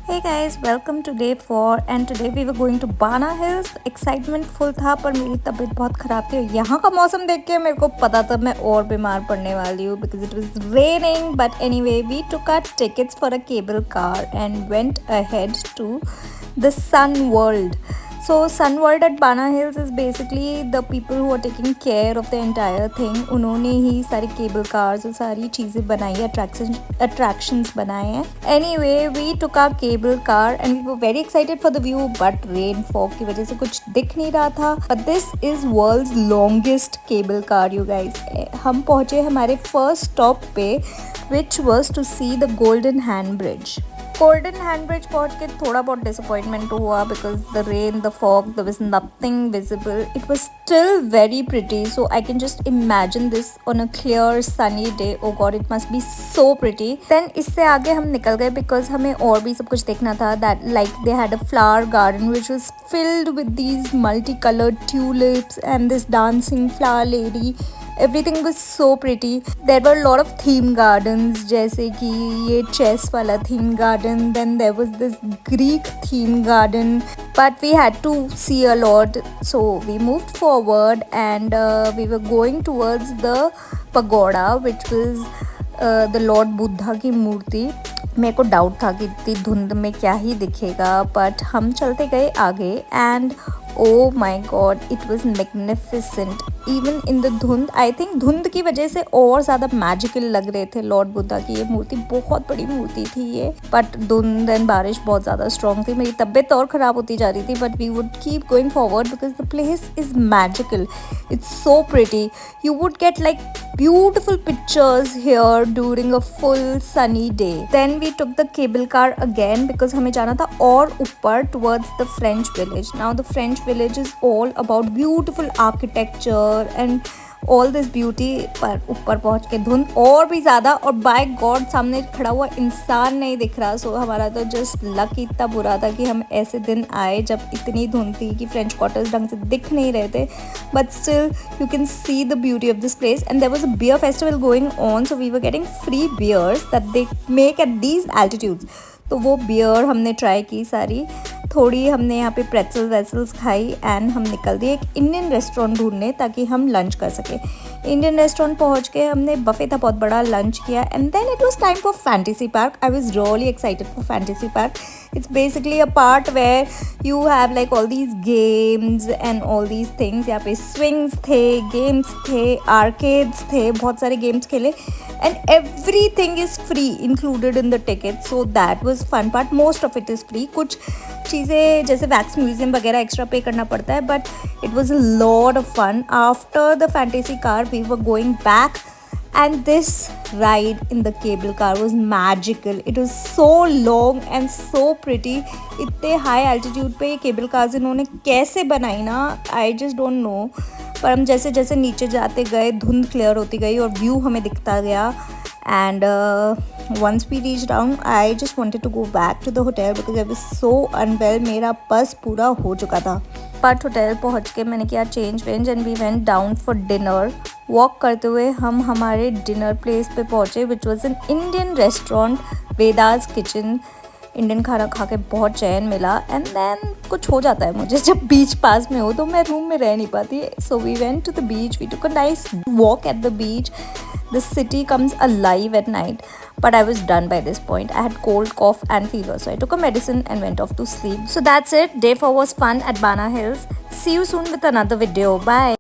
Hey guys, welcome to day 4 and today we were going to Bana Hills. Excitement full था पर मेरी तबीयत बहुत ख़राब थी और यहाँ का मौसम देख के मेरे को पता था मैं और बीमार पड़ने वाली हूँ because it was raining. But anyway, we took our tickets for a cable car and went ahead to the Sun World. So Sun World at Bana Hills is basically the people who are taking care of the entire thing. उन्होंने ही सारी cable cars और सारी चीज़ें बनाई है, attractions बनाए हैं. Anyway, we took our cable car and we were very excited for the view, but rain fog की वजह से कुछ दिख नहीं रहा था. But this is world's longest cable car, you guys. हम पहुँचे हमारे first stop पे, which was to see the Golden Hand Bridge. Golden hand bridge पहुँच के थोड़ा बहुत डिसअपॉइंटमेंट हुआ because the rain the fog there was nothing visible. It was still very pretty, so I can just imagine this on a clear sunny day. Oh God, it must be so pretty. Then इससे आगे हम निकल गए because हमें और भी सब कुछ देखना था. That like they had a flower garden which was filled with these multi coloured tulips and this dancing flower lady. Everything was so pretty. There were a lot of theme gardens जैसे कि ये chess वाला theme garden. Then there was this Greek theme garden. But we had to see a lot. So we moved forward and we were going towards the pagoda which was the Lord Buddha की मूर्ति. मेरे को doubt था कि इतनी धुंध में क्या ही दिखेगा, बट हम चलते गए आगे and oh my god, it was magnificent. Even in the धुंध, आई थिंक धुंध की वजह से और ज़्यादा मैजिकल लग रहे थे लॉर्ड बुद्धा की ये मूर्ति. बहुत बड़ी मूर्ति थी ये, बट धुंध एंड बारिश बहुत ज़्यादा स्ट्रॉन्ग थी. मेरी तबीयत और ख़राब होती जा रही थी, but we would keep going forward because the place is magical. It's so pretty. You would get like beautiful pictures here during a full sunny day. Then we took the cable car again because हमें जाना था और ऊपर towards the French village. Now the French village is all about beautiful architecture and all this beauty. पर ऊपर पहुँच के धुंध और भी ज़्यादा, और बाय गॉड सामने खड़ा हुआ इंसान नहीं दिख रहा. सो हमारा तो जस्ट लक इतना बुरा था कि हम ऐसे दिन आए जब इतनी धुंध थी कि फ्रेंच क्वार्टर्स ढंग से दिख नहीं रहे थे. But still you can see the beauty of this place. And there was a beer festival going on, so we were getting free beers that they make at these altitudes. तो वो beer हमने try की सारी. थोड़ी हमने यहाँ पे प्रेटल्स vessels खाई एंड हम निकल दिए एक इंडियन रेस्टोरेंट ढूंढने ताकि हम लंच कर सके. इंडियन रेस्टोरेंट पहुँच के हमने बफे था बहुत बड़ा, लंच किया and then it was time for Fantasy Park. I was really excited for Fantasy Park. It's basically a part where you have like all these games and all these things. यहाँ पे swings थे, games थे, arcades थे, बहुत सारे games खेले and everything is free included in the ticket, so that was fun part. Most of it is free. कुछ चीज़ें जैसे वैक्स म्यूजियम वगैरह एक्स्ट्रा पे करना पड़ता है, but it was a lot of fun. After the fantasy car we were going back and this ride in the cable car was magical. It was so long and so pretty. इतने high altitude पे ये cable cars इन्होंने कैसे बनाई ना, I just don't know. पर हम जैसे जैसे नीचे जाते गए धुंध क्लियर होती गई और व्यू हमें दिखता गया. And once we reach down I just wanted to go back to the hotel because I was so unwell. मेरा बस पूरा हो चुका था. बट होटल पहुंच के मैंने किया चेंज वेंज and we went down for dinner. Walk करते हुए हम हमारे डिनर प्लेस पे पहुंचे which was an Indian restaurant, Vedas kitchen. Indian खाना खा के बहुत चैन मिला. एंड देन कुछ हो जाता है मुझे जब बीच पास में हो तो मैं रूम में रह नहीं पाती. So we went to the beach, we took a nice walk at the beach. The city comes alive at night, but I was done by this point. I had cold, cough and fever, so I took a medicine and went off to sleep. So that's it. Day 4 was fun at Bana Hills. See you soon with another video. Bye.